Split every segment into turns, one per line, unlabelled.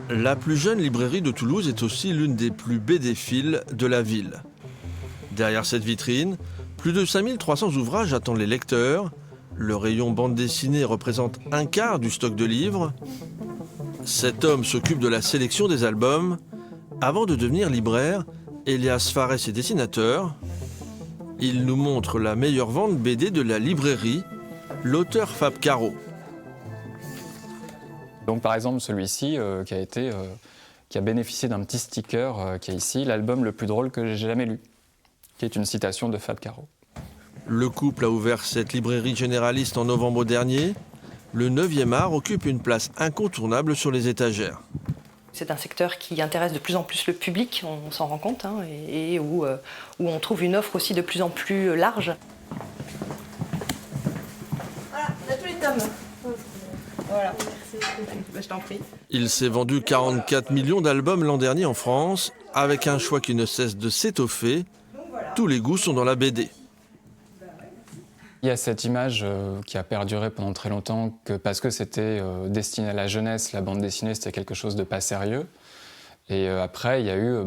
La plus jeune librairie de Toulouse est aussi l'une des plus BD-philes de la ville. Derrière cette vitrine, plus de 5300 ouvrages attendent les lecteurs. Le rayon bande dessinée représente un quart du stock de livres. Cet homme s'occupe de la sélection des albums. Avant de devenir libraire, Elias Farès est dessinateur. Il nous montre la meilleure vente BD de la librairie, l'auteur Fab Caro.
Donc par exemple celui-ci qui a bénéficié d'un petit sticker qui est ici, l'album le plus drôle que j'ai jamais lu, qui est une citation de Fab Caro.
Le couple a ouvert cette librairie généraliste en novembre dernier. Le 9e art occupe une place incontournable sur les étagères.
C'est un secteur qui intéresse de plus en plus le public, on s'en rend compte, hein, et où on trouve une offre aussi de plus en plus large.
Voilà, on a tous les tomes. Voilà. Je t'en prie.
Il s'est vendu 44 millions d'albums l'an dernier en France, avec un choix qui ne cesse de s'étoffer. Tous les goûts sont dans la BD.
Il y a cette image qui a perduré pendant très longtemps, que parce que c'était destiné à la jeunesse, la bande dessinée c'était quelque chose de pas sérieux. Et après, il y a eu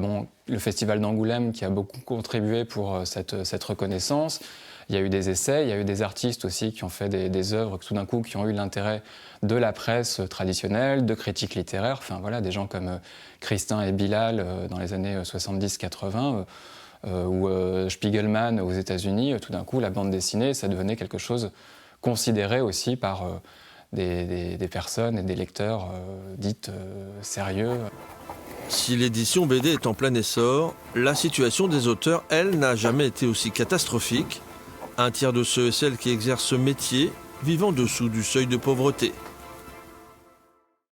le Festival d'Angoulême qui a beaucoup contribué pour cette reconnaissance. Il y a eu des essais, il y a eu des artistes aussi qui ont fait des œuvres tout d'un coup qui ont eu l'intérêt de la presse traditionnelle, de critiques littéraires. Enfin voilà, des gens comme Christin et Bilal dans les années 70-80 ou Spiegelman aux États-Unis. Tout d'un coup, la bande dessinée, ça devenait quelque chose considéré aussi par des personnes et des lecteurs dites sérieux.
Si l'édition BD est en plein essor, la situation des auteurs, elle, n'a jamais été aussi catastrophique. Un tiers de ceux et celles qui exercent ce métier vivent en dessous du seuil de pauvreté.